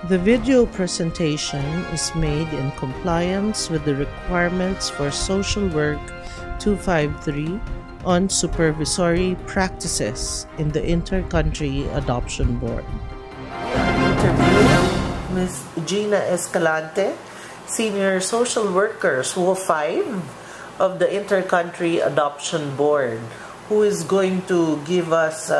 The video presentation is made in compliance with the requirements for Social Work 253 on supervisory practices in the Inter-Country Adoption Board. Interview Ms. Gina Escalante, Senior Social Worker, SW5 of the Inter-Country Adoption Board, who is going to give us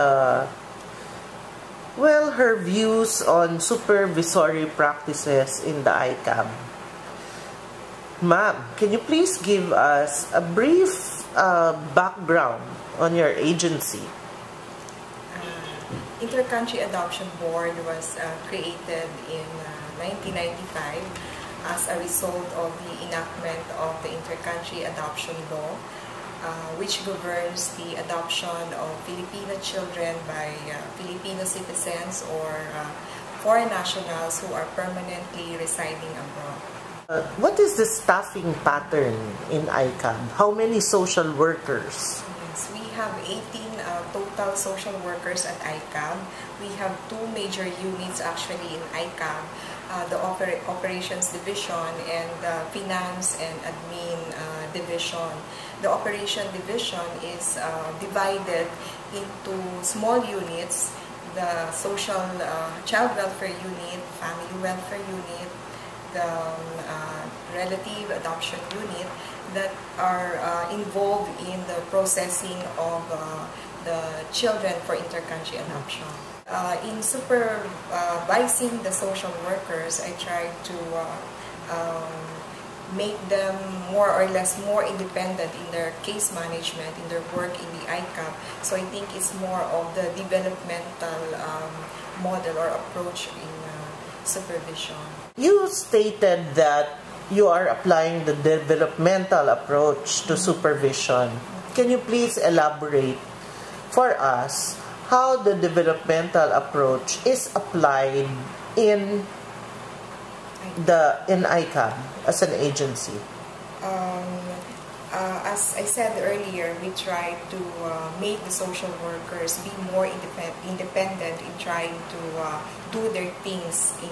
her views on supervisory practices in the ICAB. Ma'am, can you please give us a brief background on your agency? Inter-Country Adoption Board was created in 1995 as a result of the enactment of the Inter-Country Adoption Law, which governs the adoption of Filipino children by Filipino citizens or foreign nationals who are permanently residing abroad. What is the staffing pattern in ICAB? How many social workers? Yes, we have 18 total social workers at ICAB. We have two major units actually in ICAB, the Operations Division and the Finance and Admin Division. The Operation Division is divided into small units, the Social Child Welfare Unit, Family Welfare Unit, the Relative Adoption Unit that are involved in the processing of the children for inter-country adoption. In supervising the social workers, I try to make them more or less more independent in their case management, in their work in the ICAB. So I think it's more of the developmental model or approach in supervision. You stated that you are applying the developmental approach to supervision. Can you please elaborate for us how the developmental approach is applied in ICAB as an agency? As I said earlier, we try to make the social workers be more independent in trying to do their things in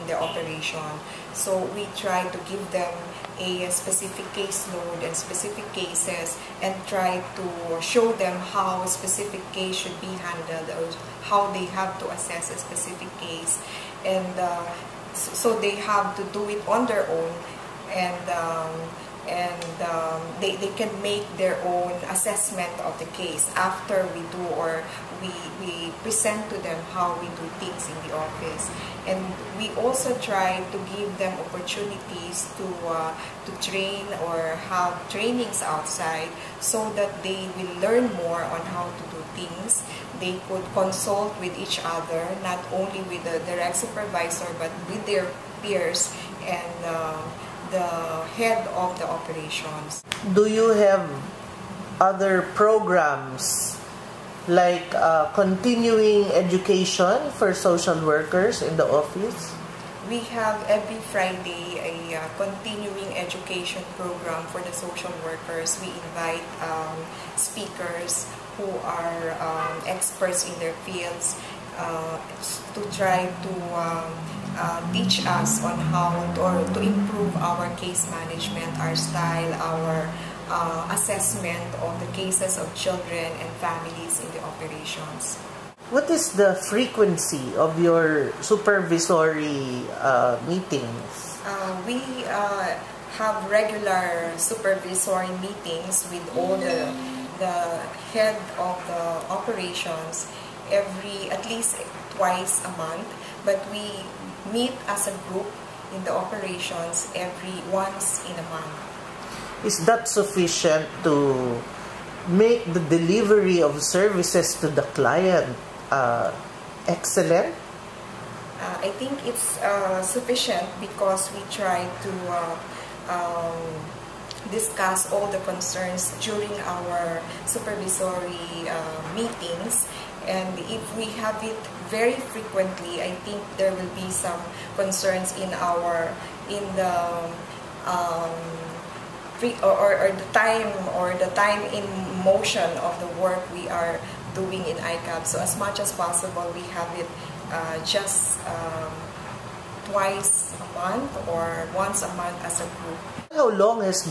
the operation. So we try to give them a specific caseload and specific cases and try to show them how a specific case should be handled or how they have to assess a specific case. And so they have to do it on their own, and they can make their own assessment of the case after we do, or we present to them how we do things in the office. And we also try to give them opportunities to train or have trainings outside so that they will learn more on how to do things. They could consult with each other, not only with the direct supervisor, but with their peers and the head of the operations. Do you have other programs like continuing education for social workers in the office? We have every Friday a continuing education program for the social workers. We invite speakers who are experts in their fields to try to teach us on how to improve our case management, our style, our assessment of the cases of children and families in the operations. What is the frequency of your supervisory meetings? We have regular supervisory meetings with all the head of the operations at least twice a month, but we meet as a group in the operations once in a month. Is that sufficient to make the delivery of services to the client excellent? I think it's sufficient because we try to discuss all the concerns during our supervisory meetings, and if we have it very frequently, I think there will be some concerns in the time in motion of the work we are doing in ICAB. So as much as possible, we have it just twice a month or once a month as a group. How long has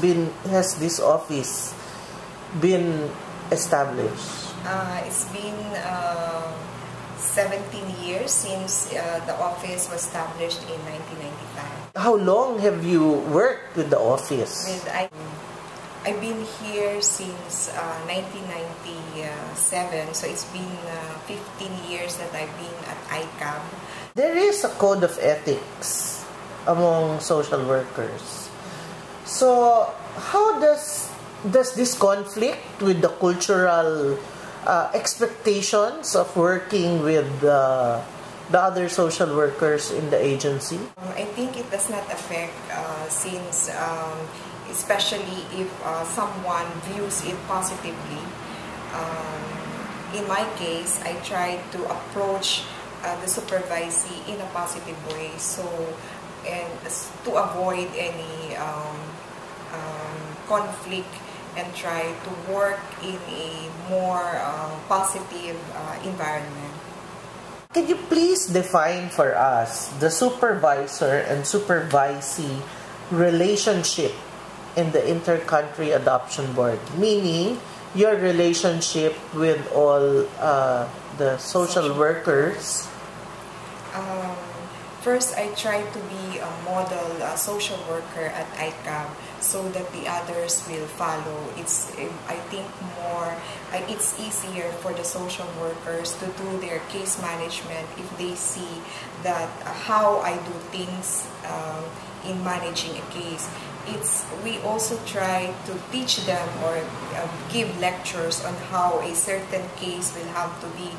this office been established? It's been 17 years since the office was established in 1995. How long have you worked with the office? I've been here since 1997, so it's been 15 years that I've been at ICAB. There is a code of ethics among social workers. So how does this conflict with the cultural expectations of working with the other social workers in the agency? I think it does not affect since especially if someone views it positively. In my case, I try to approach the supervisee in a positive way, and to avoid any conflict, and try to work in a more positive environment. Can you please define for us the supervisor and supervisee relationship in the Inter-Country Adoption Board, meaning your relationship with all the social workers? First, I try to be a model social worker at ICAB so that the others will follow. I think it's easier for the social workers to do their case management if they see that how I do things in managing a case. We also try to teach them or give lectures on how a certain case will have to be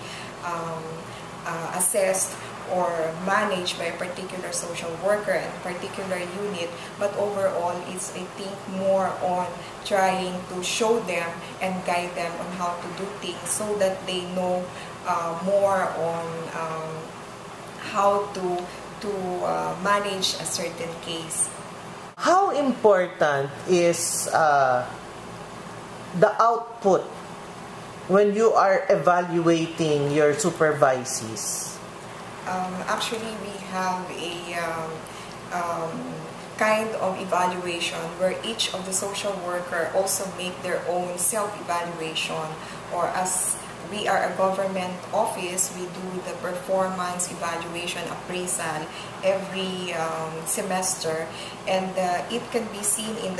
assessed or managed by a particular social worker and particular unit, but overall it's, I think, more on trying to show them and guide them on how to do things so that they know more on how to manage a certain case. How important is the output when you are evaluating your supervisees? Actually, we have a kind of evaluation where each of the social worker also make their own self-evaluation, or as we are a government office, we do the performance evaluation appraisal every semester, and it can be seen in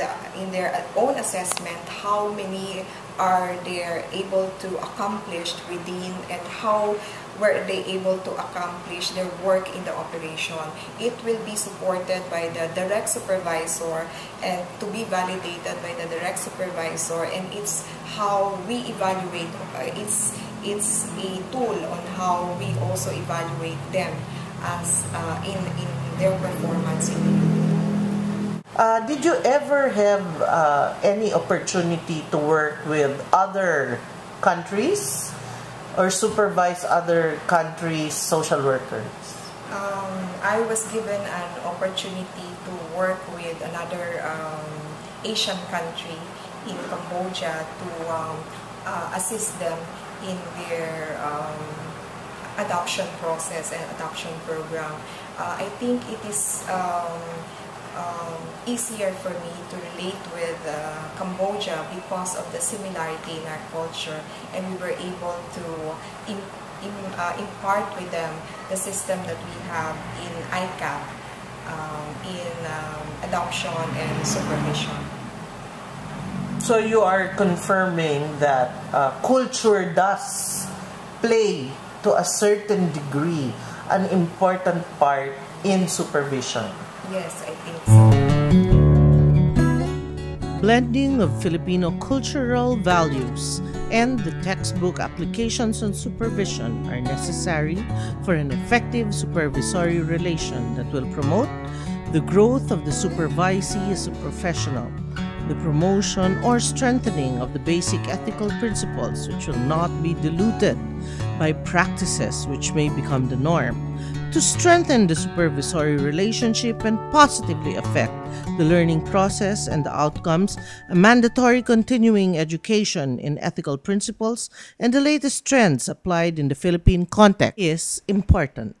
their own assessment how many are they able to accomplish within, and how were they able to accomplish their work in the operation. It will be supported by the direct supervisor and to be validated by the direct supervisor, and it's how we evaluate. It's a tool on how we also evaluate them as in their performance in the unit. Did you ever have any opportunity to work with other countries or supervise other countries' social workers? I was given an opportunity to work with another Asian country in Cambodia to assist them in their adoption process and adoption program. I think it is easier for me to relate with Cambodia because of the similarity in our culture, and we were able to impart with them the system that we have in ICAB in adoption and supervision. So you are confirming that culture does play to a certain degree an important part in supervision. Yes, I think so. Blending of Filipino cultural values and the textbook applications on supervision are necessary for an effective supervisory relation that will promote the growth of the supervisee as a professional, the promotion or strengthening of the basic ethical principles which will not be diluted by practices which may become the norm, to strengthen the supervisory relationship and positively affect the learning process and the outcomes. A mandatory continuing education in ethical principles and the latest trends applied in the Philippine context is important.